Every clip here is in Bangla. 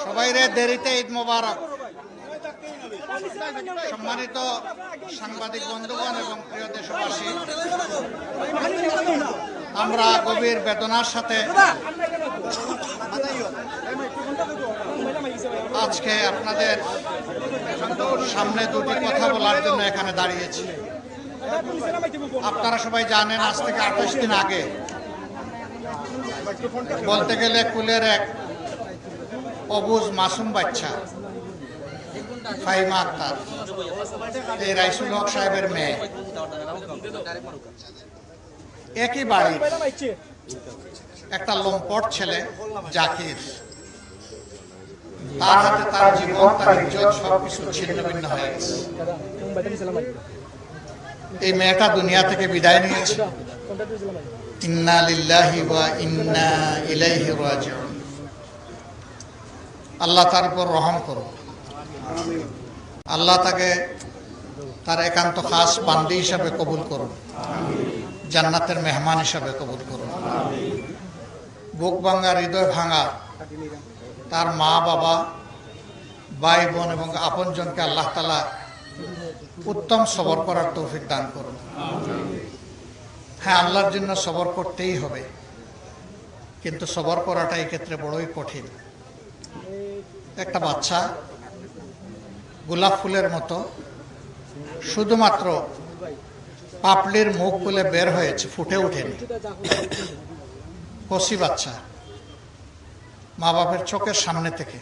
সবাইরে দেরিতে ঈদ মোবারক। সম্মানিত সাংবাদিক বন্ধুগণ এবং প্রিয় দেশবাসী, আমরা গভীর বেদনার সাথে আজকে আপনাদের সামনে দুটি কথা বলার জন্য এখানে দাঁড়িয়েছি। আপনারা সবাই জানেন, আজ থেকে 28 দিন আগে, বলতে গেলে কুলের এক অবুজ মাসুম বাচ্চা ফাহিমা আক্তার, এই রাইসুল হক সাহেবের মেয়ে, একই বাড়ির একটা লম্পট ছেলে জাকির, তার হাতে তার জীবন, তার ইজ্জত সবকিছু ছিন্ন ভিন্ন হয়ে গেছে। এই মেয়েটা দুনিয়া থেকে বিদায় নিয়েছে। ইন্না লিল্লাহি ওয়া ইন্না ইলাইহি রাজিউন। আল্লাহ তার উপর রহম করুন। আল্লাহ তাকে তার একান্ত খাস বান্দি হিসাবে কবুল করুন, জান্নাতের মেহমান হিসাবে কবুল করুন। বুক ভাঙা, হৃদয় ভাঙা তার মা বাবা, ভাই বোন এবং আপনজনকে আল্লাহ তাআলা উত্তম সবর করার তৌফিক দান করুন। হ্যাঁ, আল্লাহর জন্য সবর করতেই হবে, কিন্তু সবর করাটা এই ক্ষেত্রে বড়ই কঠিন। একটা বাচ্চা গোলাপ ফুলের মতো শুধুমাত্র পাপড়ির মুখ খুলে বের হয়েছে, ফুটে ওঠেনি। কচি বাচ্চা, মা বাপের চোখের সামনে থেকে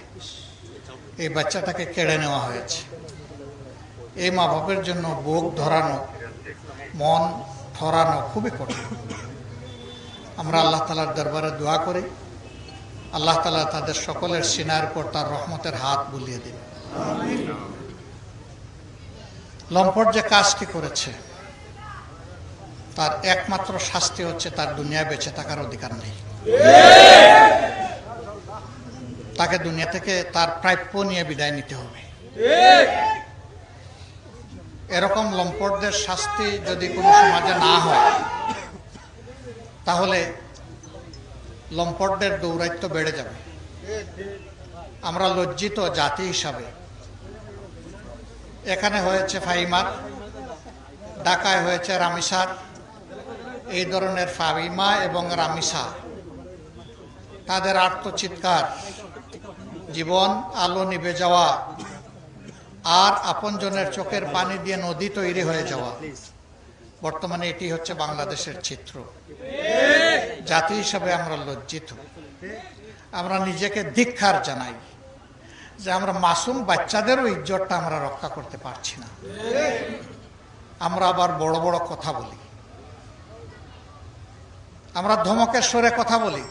এই বাচ্চাটাকে কেড়ে নেওয়া হয়েছে। এই মা বাপের জন্য বুক ধরানো, মন ধরানো খুবই কঠিন। আমরা আল্লাহ তাআলার দরবারে দোয়া করি, আল্লাহ তাআলা তাদের সকলের সিনার উপর তার রহমতের হাত বুলিয়ে দিন। লম্পট যে কাজটি করেছে, তার একমাত্র শাস্তি হচ্ছে তার দুনিয়ায় বেঁচে থাকার অধিকার নেই। তাকে দুনিয়া থেকে তার প্রাপ্য নিয়ে বিদায় নিতে হবে। এরকম লম্পটদের শাস্তি যদি কোনো সমাজে না হয়, তাহলে লম্পটদের দৌরাত্ম্য বেড়ে যাবে। আমরা লজ্জিত জাতি হিসাবে। এখানে হয়েছে ফাহিমার, ঢাকায় হয়েছে রামিসার। এই ধরনের ফাহিমা এবং রামিসা, তাদের আর্তচিৎকার, জীবন আলো নিভে যাওয়া আর আপনজনের চোখের পানি দিয়ে নদী তৈরি হয়ে যাওয়া, বর্তমানে এটি হচ্ছে বাংলাদেশের চিত্র। জাতি হিসাবে আমরা লজ্জিত। আমরা নিজেকে ধিক্কার জানাই যে আমরা মাসুম বাচ্চাদেরও ইজ্জতটা আমরা রক্ষা করতে পারছি না। আমরা আবার বড় বড় কথা বলি, আমরা ধমকের সুরে কথা বলি।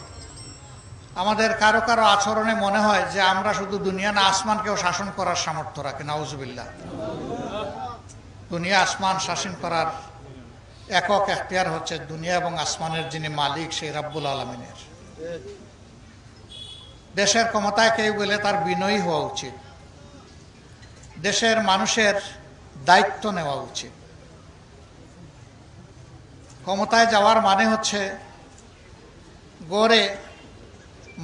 আমাদের কারো কারো আচরণে মনে হয় যে আমরা শুধু দুনিয়া না, আসমানকেও শাসন করার সামর্থ্য রাখি। নাউজুবিল্লাহ। দুনিয়া আসমান শাসন করার একক এখতিয়ার হচ্ছে দুনিয়া এবং আসমানের যিনি মালিক, সেই রাব্বুল আলামিনের। দেশের ক্ষমতায় কেউ গেলে তার বিনয়ী হওয়া উচিত। দেশের মানুষের দায়িত্ব নেওয়া উচিত। ক্ষমতায় যাওয়ার মানে হচ্ছে গড়ে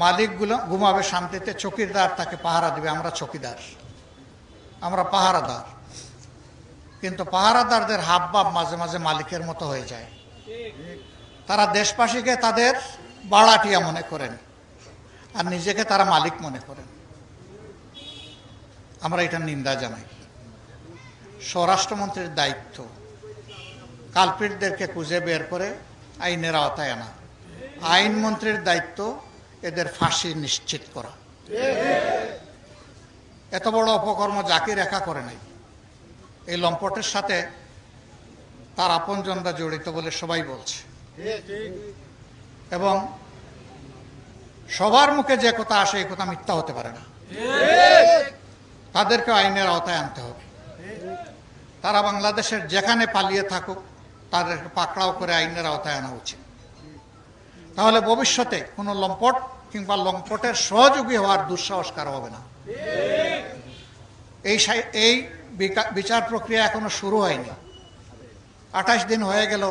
মালিকগুলো ঘুমাবে শান্তিতে, চকিদার তাকে পাহারা দিবে। আমরা চকিদার, আমরা পাহারাদার। কিন্তু পাহারাদারদের হাবভাব মাঝে মাঝে মালিকের মতো হয়ে যায়। তারা দেশবাসীকে তাদের ভাড়াটিয়া মনে করেন আর নিজেকে তারা মালিক মনে করেন। আমরা এটা নিন্দা জানাই। স্বরাষ্ট্রমন্ত্রীর দায়িত্ব কালপিটদেরকে খুঁজে বের করে আইনের আওতায় আনা। আইনমন্ত্রীর দায়িত্ব এদের ফাঁসি নিশ্চিত করা। এত বড় অপকর্ম জাকির একা করে নাই। এই লম্পটের সাথে তার আপনজনরা জড়িত বলে সবাই বলছে, এবং সবার মুখে যে কথা আসে এই কথা মিথ্যা হতে পারে না। তাদেরকে আইনের আওতায় আনতে হবে। তারা বাংলাদেশের যেখানে পালিয়ে থাকুক, তাদেরকে পাকড়াও করে আইনের আওতায় আনা উচিত। তাহলে ভবিষ্যতে কোনো লম্পট কিংবা লম্পটের সহযোগী হওয়ার দুঃসাহস কারো হবে না। এই বিচার প্রক্রিয়া এখনো শুরু হয়নি। 28 দিন হয়ে গেল।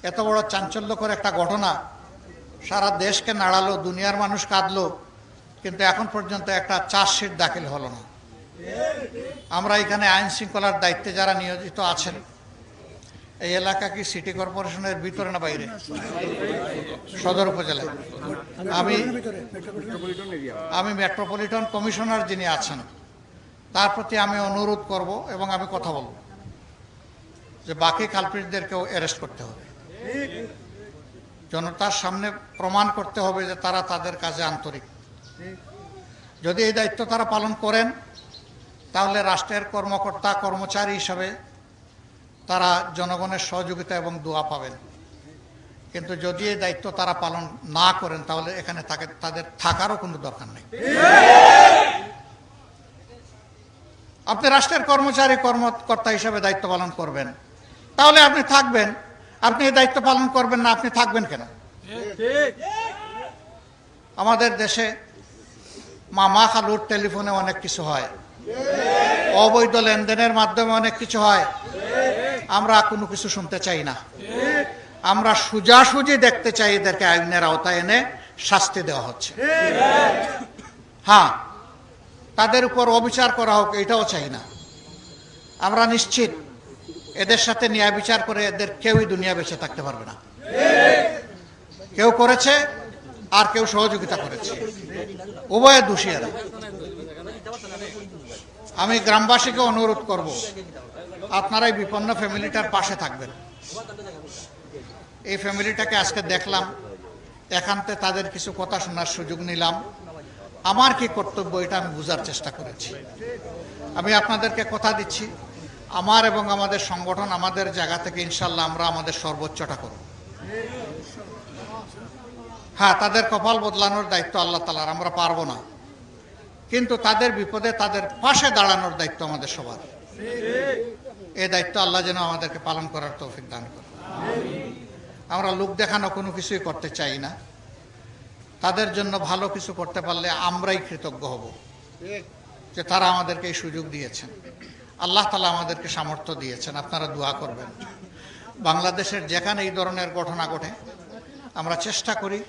এত বড় চাঞ্চল্যকর একটা ঘটনা সারা দেশকে নাড়ালো, দুনিয়ার মানুষ কাঁদলো, কিন্তু এখন পর্যন্ত একটা চার্জশিট দাখিল হলো না। আমরা এখানে আইন শৃঙ্খলার দায়িত্বে যারা নিয়োজিত আছেন, এই এলাকা কি সিটি কর্পোরেশনের ভিতরে না বাইরে? সদর উপজেলায়। আমি মেট্রোপলিটন কমিশনার যিনি আছেন তার প্রতি আমি অনুরোধ করব এবং আমি কথা বলব যে বাকি কালপ্রিটদেরকেও অ্যারেস্ট করতে হবে। জনতার সামনে প্রমাণ করতে হবে যে তারা তাদের কাজে আন্তরিক। যদি এই দায়িত্ব তারা পালন করেন তাহলে রাষ্ট্রের কর্মকর্তা কর্মচারী হিসাবে তারা জনগণের সহযোগিতা এবং দোয়া পাবেন। কিন্তু যদি এই দায়িত্ব তারা পালন না করেন তাহলে এখানে তাদের থাকারও কোনো দরকার নেই। আপনি রাষ্ট্রের কর্মচারী কর্মকর্তা হিসাবে দায়িত্ব পালন করবেন, তাহলে আপনি থাকবেন। আপনি এই দায়িত্ব পালন করবেন না, আপনি থাকবেন কেন? আমাদের দেশে মামা খালুর টেলিফোনে অনেক কিছু হয়, অবৈধ লেনদেনের মাধ্যমে অনেক কিছু হয়। আমরা কোনো কিছু শুনতে চাই না। আমরা সোজাসুজি দেখতে চাই এদেরকে আইনের আওতায় এনে শাস্তি দেওয়া হচ্ছে। হ্যাঁ, তাদের উপর অবিচার করা হোক, এটাও চাই না। আমরা নিশ্চিত এদের সাথে ন্যায় বিচার করে এদের কেউই দুনিয়া বেঁচে থাকতে পারবে না। কেউ করেছে আর কেউ সহযোগিতা করেছে, উভয়ে দোষী এরা। আমি গ্রামবাসীকে অনুরোধ করব, আপনারা এই বিপন্ন ফ্যামিলিটার পাশে থাকবেন। এই ফ্যামিলিটাকে আজকে দেখলাম, একান্তে তাদের কিছু কথা শোনার সুযোগ নিলাম। আমার কি কর্তব্য এটা আমি বোঝার চেষ্টা করেছি। আমি আপনাদেরকে কথা দিচ্ছি, আমার এবং আমাদের সংগঠন আমাদের জায়গা থেকে ইনশাল্লাহ আমরা আমাদের সর্বোচ্চটা করব। হ্যাঁ, তাদের কপাল বদলানোর দায়িত্ব আল্লাহ তাআলার, আমরা পারবো না, কিন্তু তাদের বিপদে তাদের পাশে দাঁড়ানোর দায়িত্ব আমাদের সবার। এই দায়িত্ব আল্লাহ যেন আমাদেরকে পালন করার তৌফিক দান করে। আমরা লোক দেখানো কোনো কিছুই করতে চাই না। তাদের জন্য ভালো কিছু করতে পারলে আমরাই কৃতজ্ঞ হব যে তারা আমাদেরকে এই সুযোগ দিয়েছেন। আল্লাহ তাআলা আমাদেরকে সামর্থ্য দিয়েছেন। আপনারা দোয়া করবেন। বাংলাদেশের যেখানে এই ধরনের ঘটনা ঘটে আমরা চেষ্টা করি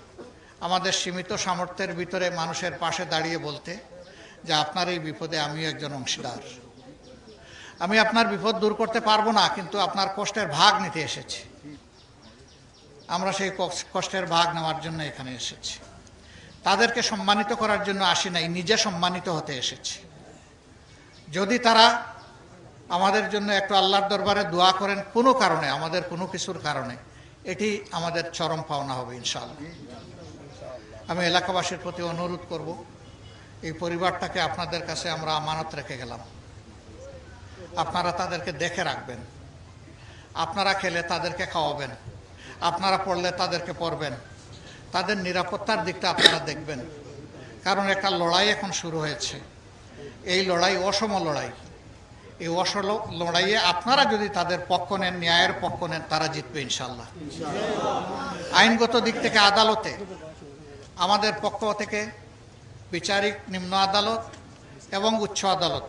আমাদের সীমিত সামর্থ্যের ভিতরে মানুষের পাশে দাঁড়িয়ে বলতে যে আপনার এই বিপদে আমিও একজন অংশীদার। আমি আপনার বিপদ দূর করতে পারবো না, কিন্তু আপনার কষ্টের ভাগ নিতে এসেছি। আমরা সেই কষ্টের ভাগ নেওয়ার জন্য এখানে এসেছি। তাদেরকে সম্মানিত করার জন্য আসি নাই, নিজে সম্মানিত হতে এসেছি। যদি তারা আমাদের জন্য একটু আল্লাহর দরবারে দোয়া করেন কোনো কারণে, আমাদের কোনো কিছুর কারণে, এটি আমাদের চরম পাওনা হবে ইনশাআল্লাহ। আমি এলাকাবাসীর প্রতি অনুরোধ করব, এই পরিবারটাকে আপনাদের কাছে আমরা আমানত রেখে গেলাম। আপনারা তাদেরকে দেখে রাখবেন, আপনারা খেলে তাদেরকে খাওয়াবেন, আপনারা পড়লে তাদেরকে পড়বেন, তাদের নিরাপত্তার দিকটা আপনারা দেখবেন। কারণ একটা লড়াই এখন শুরু হয়েছে। এই লড়াই অসম লড়াই। এই অসম লড়াইয়ে আপনারা যদি তাদের পক্ষ নেন, ন্যায়ের পক্ষ নেন, তারা জিতবে ইনশাল্লাহ। আইনগত দিক থেকে আদালতে আমাদের পক্ষ থেকে বিচারিক নিম্ন আদালত এবং উচ্চ আদালত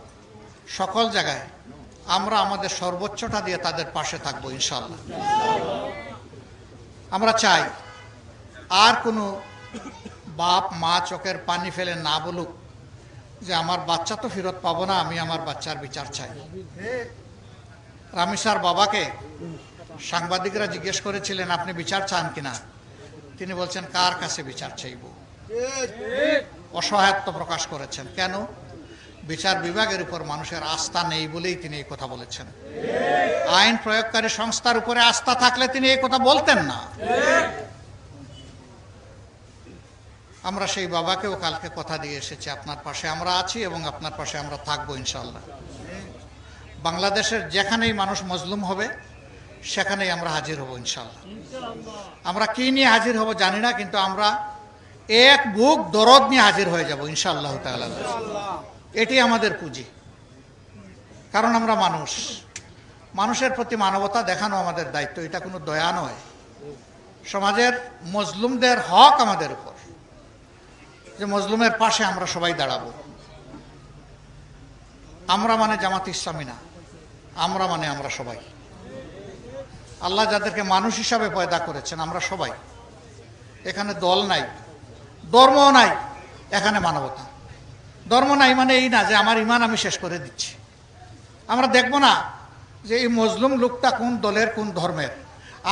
সকল জায়গায় আমরা আমাদের সর্বোচ্চটা দিয়ে তাদের পাশে থাকবো ইনশাল্লাহ। আমরা চাই আর কোনো বাপ মা চোখের পানি ফেলে না বলুক যে আমার বাচ্চা তো ফেরত পাবো না, আমি আমার বাচ্চার বিচার চাই। রামিসার বাবাকে সাংবাদিকরা জিজ্ঞেস করেছিলেন আপনি বিচার চান কিনা, তিনি বলছেন কার কাছে বিচার চাইব। অসহায়ত্ব প্রকাশ করেছেন। কেন? বিচার বিভাগের উপর মানুষের আস্থা নেই বলেই তিনি এই কথা বলেছেন। আইন প্রয়োগকারী সংস্থার উপরে আস্থা থাকলে তিনি এই কথা বলতেন না। আমরা সেই বাবাকেও কালকে কথা দিয়ে এসেছি, আপনার পাশে আমরা আছি এবং আপনার পাশে আমরা থাকবো ইনশাআল্লাহ। বাংলাদেশের যেখানেই মানুষ মজলুম হবে সেখানেই আমরা হাজির হব ইনশাআল্লাহ। আমরা কি নিয়ে হাজির হব জানি না, কিন্তু আমরা এক বুক দরদ নিয়ে হাজির হয়ে যাব ইনশাআল্লাহ তাআলা। এটি আমাদের পুঁজি। কারণ আমরা মানুষ, মানুষের প্রতি মানবতা দেখানো আমাদের দায়িত্ব, এটা কোনো দয়া নয়। সমাজের মজলুমদের হক আমাদের উপর, যে মজলুমের পাশে আমরা সবাই দাঁড়াবো। আমরা মানে জামাত ইসলামী না, আমরা মানে আমরা সবাই। আল্লাহ যাদেরকে মানুষ হিসাবে পয়দা করেছেন আমরা সবাই। এখানে দল নাই, ধর্ম নাই, এখানে মানবতা। ধর্ম নাই মানে এই না যে আমার ইমান আমি শেষ করে দিচ্ছি। আমরা দেখব না যে এই মজলুম লোকটা কোন দলের কোন ধর্মের,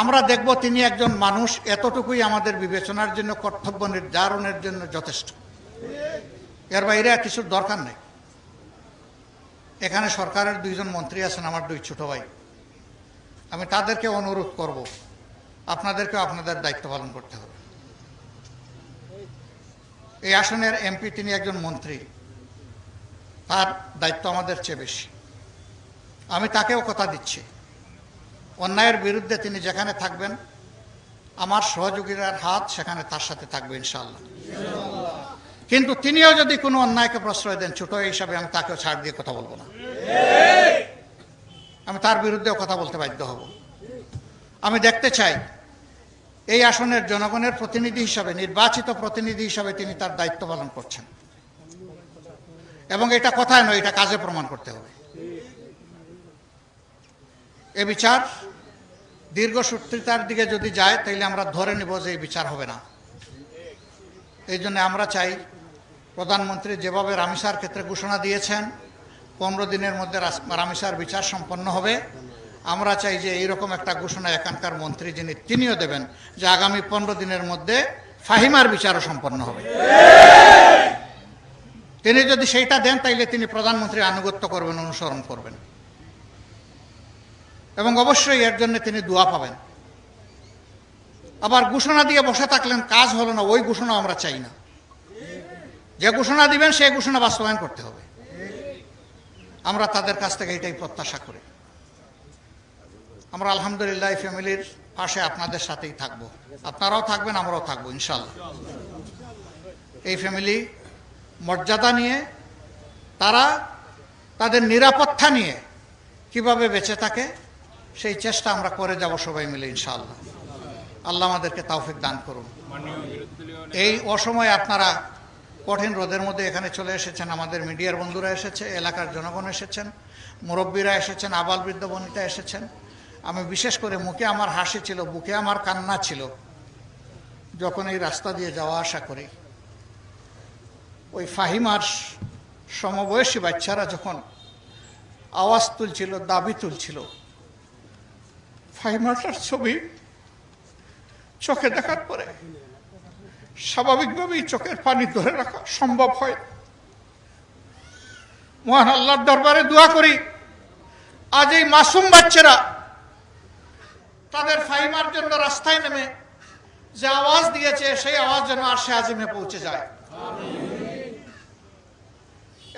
আমরা দেখব তিনি একজন মানুষ, এতটুকুই আমাদের বিবেচনার জন্য, কর্তব্য নির্ধারণের জন্য যথেষ্ট। এর বাইরে আর কিছুর দরকার নেই। এখানে সরকারের 2 জন মন্ত্রী আছেন, আমার 2 ছোট ভাই। আমি তাদেরকে অনুরোধ করব, আপনাদেরকেও আপনাদের দায়িত্ব পালন করতে হবে। এই আসনের এমপি তিনি একজন মন্ত্রী, তার দায়িত্ব আমাদের চেয়ে বেশি। আমি তাকেও কথা দিচ্ছি, অন্যায়ের বিরুদ্ধে তিনি যেখানে থাকবেন আমার সহযোগীরার হাত সেখানে তার সাথে থাকবে ইনশাআল্লাহ। কিন্তু তিনিও যদি কোনো অন্যায়কে প্রশ্রয় দেন, ছোট হিসাবে আমি তাকেও ছাড় দিয়ে কথা বলবো না। আমি তার বিরুদ্ধেও কথা বলতে বাধ্য হব। আমি দেখতে চাই এই আসনের জনগণের প্রতিনিধি হিসাবে, নির্বাচিত প্রতিনিধি হিসাবে তিনি তার দায়িত্ব পালন করছেন, এবং এটা কথায় নয়, এটা কাজে প্রমাণ করতে হবে। এ বিচার দীর্ঘসূত্রিতার দিকে যদি যায় তাহলে আমরা ধরে নিব যে এই বিচার হবে না। এই জন্য আমরা চাই প্রধানমন্ত্রী যেভাবে রামিসার ক্ষেত্রে ঘোষণা দিয়েছেন 15 দিনের মধ্যে রামিসার বিচার সম্পন্ন হবে, আমরা চাই যে এইরকম একটা ঘোষণা এখানকার মন্ত্রী যিনি তিনিও দেবেন যে আগামী 15 দিনের মধ্যে ফাহিমার বিচারও সম্পন্ন হবে। তিনি যদি সেইটা দেন তাইলে তিনি প্রধানমন্ত্রীর আনুগত্য করবেন, অনুসরণ করবেন, এবং অবশ্যই এর জন্য তিনি দোয়া পাবেন। আবার ঘোষণা দিয়ে বসে থাকলেন, কাজ হলো না, ওই ঘোষণা আমরা চাই না। যে ঘোষণা দিবেন সেই ঘোষণা বাস্তবায়ন করতে হবে। আমরা তাদের কাছ থেকে এটাই প্রত্যাশা করি। আমরা আলহামদুলিল্লাহ এই ফ্যামিলির পাশে আপনাদের সাথেই থাকব, আপনারাও থাকবেন, আমরাও থাকবো ইনশাআল্লাহ। এই ফ্যামিলি মর্যাদা নিয়ে, তারা তাদের নিরাপত্তা নিয়ে কিভাবে বেঁচে থাকে সেই চেষ্টা আমরা করে যাব সবাই মিলে ইনশাআল্লাহ। আল্লাহ আমাদেরকে তৌফিক দান করুন। এই অসময়ে আপনারা কঠিন রোদের মধ্যে এখানে চলে এসেছেন, আমাদের মিডিয়ার বন্ধুরা এসেছে, এলাকার জনগণ এসেছেন, মুরব্বীরা এসেছেন, আবাল বৃদ্ধ বনিতা এসেছেন। আমি বিশেষ করে মুখে আমার হাসি ছিল, বুকে আমার কান্না ছিল যখন এই রাস্তা দিয়ে যাওয়া আসা করি। ওই ফাহিমার সমবয়সী বাচ্চারা যখন আওয়াজ তুলছিল, দাবি তুলছিল, ফাহিমাটার ছবি চোখে দেখার পরে স্বাভাবিকভাবেই চোখের পানি ধরে রাখা সম্ভব হয়। মহান আল্লাহর দরবারে দোয়া করি, আজ এই মাসুম বাচ্চারা তাদের ফাহিমার জন্য রাস্তায় নেমে যে আওয়াজ দিয়েছে সেই আওয়াজ যেন আরশে আজিমে পৌঁছে যায়,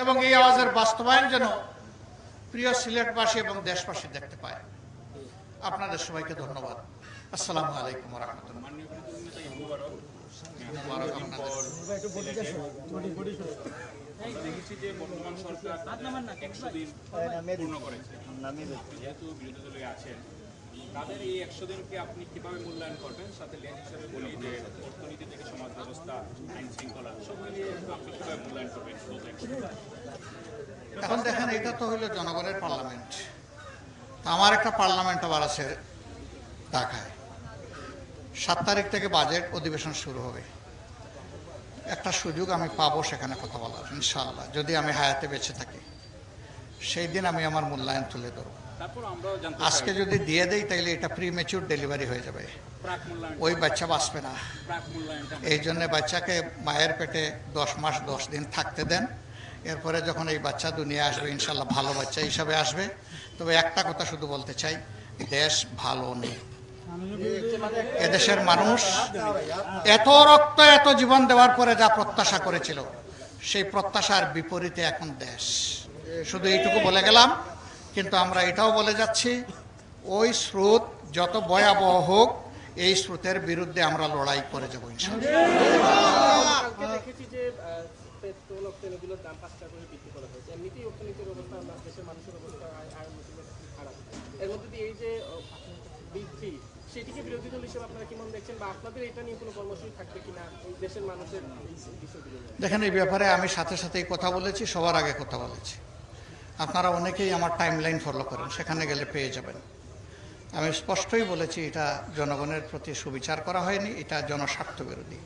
এবং এই আওয়াজের বাস্তবায়ন যেন প্রিয় সিলেটবাসী এবং দেশবাসী দেখতে পায়। আপনাদের সবাইকে ধন্যবাদ। আসসালামু আলাইকুম ওয়া রাহমাতুল্লাহ। দেখেছি যে বর্তমান সরকার 100 দিন পূর্ণ করেছে, যেহেতু বিরোধী দলে আছেন, তাদের এই 100 দিনকে আপনি কিভাবে মূল্যায়ন করবেন? সাথে লেন হিসাবে বলি যে অর্থনীতি থেকে সমাজ ব্যবস্থা, আইন শৃঙ্খলা সব মিলিয়ে আপনি কিভাবে মূল্যায়ন করবেন? এখন দেখেন, এটা তো হইল জনগণের পার্লামেন্ট। আমার একটা পার্লামেন্ট আবার আছে ঢাকায়। 7 তারিখ থেকে বাজেট অধিবেশন শুরু হবে। একটা সুযোগ আমি পাবো সেখানে কথা বলার ইনশাআল্লাহ, যদি আমি হায়াতে বেঁচে থাকি। সেই দিন আমি আমার মূল্যায়ন তুলে ধরবো। আজকে যদি দিয়ে দেই তাইলে এটা প্রিমেচিউর ডেলিভারি হয়ে যাবে, ওই বাচ্চা বাঁচবে না। এই জন্য বাচ্চাকে মায়ের পেটে 10 মাস 10 দিন থাকতে দেন। এরপরে যখন এই বাচ্চা দুনিয়া আসবে ইনশাআল্লাহ ভালো বাচ্চা হিসাবে আসবে। তবে একটা কথা শুধু বলতে চাই, দেশ ভালো নেই। এদেশের মানুষ এত রক্ত, এত জীবন দেওয়ার পরে যা প্রত্যাশা করেছিল, সেই প্রত্যাশার বিপরীতে এখন দেশ। শুধু এইটুকু বলে গেলাম, কিন্তু আমরা এটাও বলে যাচ্ছি, ওই স্রোত যত ভয়াবহ হোক, এই স্রোতের বিরুদ্ধে আমরা লড়াই করে যাবো ইনশাআল্লাহ। পেট্রোল তেলগুলোর দাম 5 টাকা করে বৃদ্ধি করা হয়েছে। এমনিতেই অর্থনীতির অবস্থা, দেশের মানুষের অবস্থা আর খারাপ। এর মধ্যে দিয়ে এই যে বৃদ্ধি, সেটিকে বিরোধী দল হিসেবে আপনারা কেমন দেখছেন, বা আপনাদের এটা নিয়ে কোনো কর্মসূচি থাকবে কিনা এই দেশের মানুষের বিষয়গুলো? দেখেন, এই ব্যাপারে আমি সাথে সাথেই কথা বলেছি, সবার আগে কথা বলেছি। আপনারা অনেকেই আমার টাইম লাইন ফলো করেন, সেখানে গেলে পেয়ে যাবেন। আমি স্পষ্টই বলেছি, এটা জনগণের প্রতি সুবিচার করা হয়নি, এটা জনস্বার্থ বিরোধী।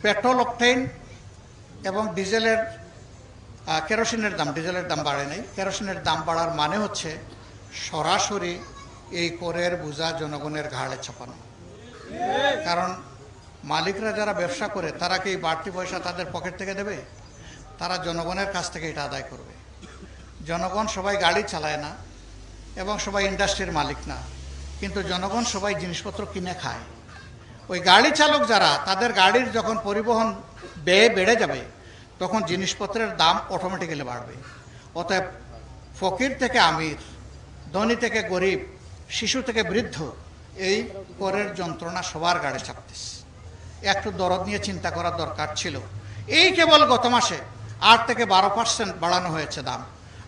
পেট্রোল অকটেন এবং ডিজেলের কেরোসিনের দাম বাড়ে নাই। কেরোসিনের দাম বাড়ার মানে হচ্ছে সরাসরি এই করের বোঝা জনগণের ঘাড়ে চাপানো। কারণ মালিকরা যারা ব্যবসা করে তারা কি এই বাড়তি পয়সা তাদের পকেট থেকে দেবে? তারা জনগণের কাছ থেকে এটা আদায় করবে। জনগণ সবাই গাড়ি চালায় না এবং সবাই ইন্ডাস্ট্রির মালিক না, কিন্তু জনগণ সবাই জিনিসপত্র কিনে খায়। ওই গাড়ি চালক যারা, তাদের গাড়ির যখন পরিবহন ব্যয় বেড়ে যাবে তখন জিনিসপত্রের দাম অটোমেটিক্যালি বাড়বে। অতএব ফকির থেকে আমির, ধনী থেকে গরিব, শিশু থেকে বৃদ্ধ, এই করের যন্ত্রণা সবার গাড়ি চাপতেছে। একটু দরদ নিয়ে চিন্তা করার দরকার ছিল। এই কেবল গত মাসে 8 থেকে 12% বাড়ানো হয়েছে দাম,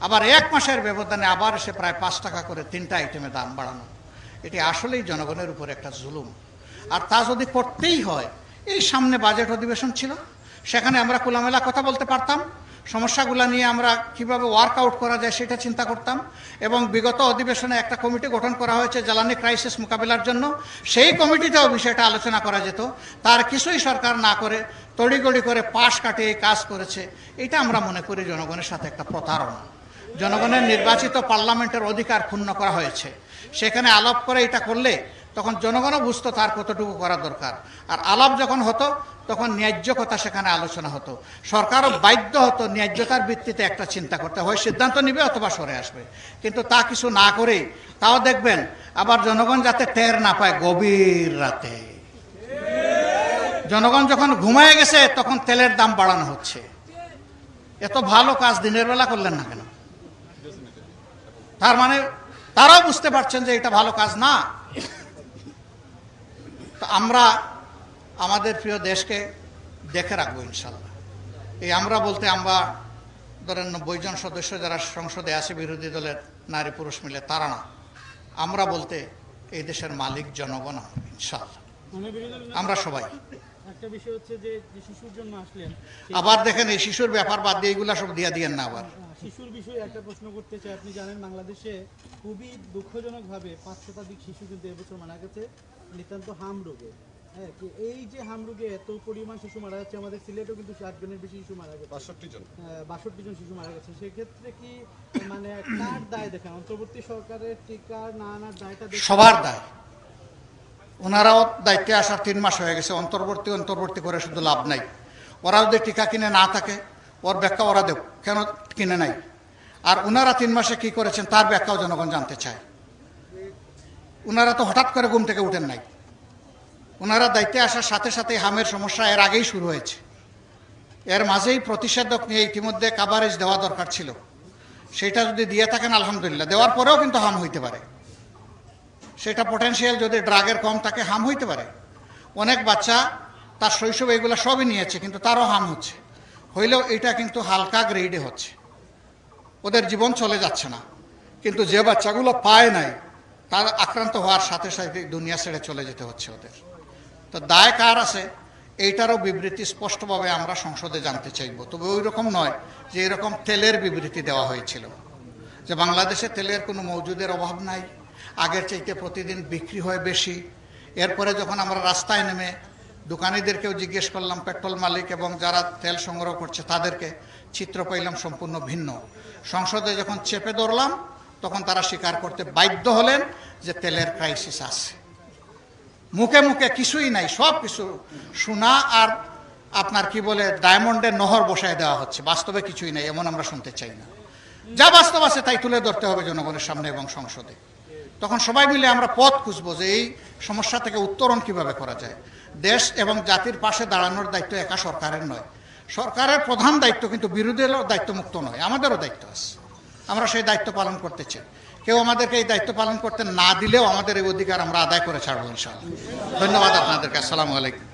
আবার 1 মাসের ব্যবধানে আবার এসে প্রায় 5 টাকা করে 3টা আইটেমে দাম বাড়ানো। এটি আসলেই জনগণের উপর একটা জুলুম। আর তা যদি করতেই হয়, এই সামনে বাজেট অধিবেশন ছিল, সেখানে আমরা খোলামেলা কথা বলতে পারতাম, সমস্যাগুলো নিয়ে আমরা কিভাবে ওয়ার্কআউট করা যায় সেটা চিন্তা করতাম। এবং বিগত অধিবেশনে একটা কমিটি গঠন করা হয়েছে জ্বালানি ক্রাইসিস মোকাবিলার জন্য, সেই কমিটিতেও বিষয়টা আলোচনা করা যেত। তার কিছুই সরকার না করে তড়িগড়ি করে পাশ কাটিয়ে কাজ করেছে। এটা আমরা মনে করি জনগণের সাথে একটা প্রতারণা। জনগণের নির্বাচিত পার্লামেন্টের অধিকার ক্ষুণ্ণ করা হয়েছে। সেখানে আলাপ করে এটা করলে তখন জনগণও বুঝতো তার কতটুকু করা দরকার। আর আলাপ যখন হতো তখন ন্যায্য কথা সেখানে আলোচনা হতো। সরকারও বাধ্য হতো ন্যায্যতার ভিত্তিতে একটা চিন্তা করতে, হয় সিদ্ধান্ত নিবে অথবা সরে আসবে। কিন্তু তা কিছু না করেই, তাও দেখবেন আবার জনগণ যাতে টের না পায়, গভীর রাতে জনগণ যখন ঘুমায় গেছে তখন তেলের দাম বাড়ানো হচ্ছে। এত ভালো কাজ দিনের বেলা করলেন না কেন? তার মানে তারাও বুঝতে পারছেন যে এটা ভালো কাজ না। তো আমরা আমাদের প্রিয় দেশকে দেখে রাখবো ইনশাল্লাহ। এই আমরা বলতে আমরা ধরেন 90 জন সদস্য যারা সংসদে আছে বিরোধী দলের নারী পুরুষ মিলে, তারা না। আমরা বলতে এই দেশের মালিক জনগণ ইনশাল্লাহ, আমরা সবাই। একটা বিষয় হচ্ছে যে শিশুর জন্য আসলেন, আবার দেখেন এই শিশুর ব্যাপার বাদ দিয়ে এগুলা সব দিয়ে দিয়েন না। আবার শিশুর বিষয়ে একটা প্রশ্ন করতে চাই। আপনি জানেন বাংলাদেশে খুবই দুঃখজনকভাবে 5 শতাধিক শিশু কিন্তু এবছর মারা গেছে নিতান্ত হাম রোগে। হ্যাঁ, এই যে হাম রোগে এত পরিমাণ শিশু মারা যাচ্ছে, আমাদের সিলেটেও কিন্তু 60 জনের বেশি শিশু মারা গেছে, 62 জন শিশু মারা গেছে। সেক্ষেত্রে কি মানে কার দায় দেখেন? অন্তর্বর্তী সরকারের টিকা না আনার দায়টা সবার দায়। ওনারাও দায়িত্বে আসার 3 মাস হয়ে গেছে। অন্তর্বর্তী করে শুধু লাভ নাই। ওরা যদি টিকা কিনে না থাকে, ওর ব্যাখ্যা ওরা দেব কেন কিনে নাই। আর ওনারা 3 মাসে কি করেছেন তার ব্যাখ্যাও জনগণ জানতে চায়। ওনারা তো হঠাৎ করে ঘুম থেকে উঠেন নাই। ওনারা দায়িত্বে আসার সাথে সাথে হামের সমস্যা এর আগেই শুরু হয়েছে। এর মাঝেই প্রতিষেধক নিয়ে ইতিমধ্যে কাভারেজ দেওয়া দরকার ছিল। সেটা যদি দিয়ে থাকেন আলহামদুলিল্লাহ। দেওয়ার পরেও কিন্তু হাম হইতে পারে। সেটা পটেনশিয়াল যদি ড্রাগের কম থাকে হাম হইতে পারে। অনেক বাচ্চা তার শৈশবে এগুলো সবই নিয়েছে, কিন্তু তারও হাম হচ্ছে। হইলেও এটা কিন্তু হালকা গ্রেডে হচ্ছে, ওদের জীবন চলে যাচ্ছে না। কিন্তু যে বাচ্চাগুলো পায় নাই, তার আক্রান্ত হওয়ার সাথে সাথে দুনিয়া ছেড়ে চলে যেতে হচ্ছে ওদের। তো দায় কার আছে এইটারও বিবৃতি স্পষ্টভাবে আমরা সংসদে জানতে চাইব। তবে ওই রকম নয় যে এরকম তেলের বিবৃতি দেওয়া হয়েছিল যে বাংলাদেশে তেলের কোনো মজুদের অভাব নাই, আগের চাইতে প্রতিদিন বিক্রি হয় বেশি। এরপরে যখন আমরা রাস্তায় নেমে দোকানিদেরকেও জিজ্ঞেস করলাম, পেট্রোল মালিক এবং যারা তেল সংগ্রহ করছে তাদেরকে, চিত্র পাইলাম সম্পূর্ণ ভিন্ন। সংসদে যখন চেপে ধরলাম তখন তারা স্বীকার করতে বাধ্য হলেন যে তেলের ক্রাইসিস আছে। মুখে মুখে কিছুই নাই, সব কিছু সোনা আর আপনার কি বলে ডায়মন্ডের নহর বসায় দেওয়া হচ্ছে, বাস্তবে কিছুই নাই, এমন আমরা শুনতে চাই না। যা বাস্তব আছে তাই তুলে ধরতে হবে জনগণের সামনে এবং সংসদে। তখন সবাই মিলে আমরা পথ খুঁজবো যে এই সমস্যা থেকে উত্তরণ কিভাবে করা যায়। দেশ এবং জাতির পাশে দাঁড়ানোর দায়িত্ব একা সরকারের নয়। সরকারের প্রধান দায়িত্ব, কিন্তু বিরোধীদেরও দায়িত্ব মুক্ত নয়, আমাদেরও দায়িত্ব আছে। আমরা সেই দায়িত্ব পালন করতে চাই। কেউ আমাদেরকে এই দায়িত্ব পালন করতে না দিলেও আমাদের এই অধিকার আমরা আদায় করে ছাড়বো ইনশাআল্লাহ। ধন্যবাদ আপনাদেরকে। আসসালামু আলাইকুম।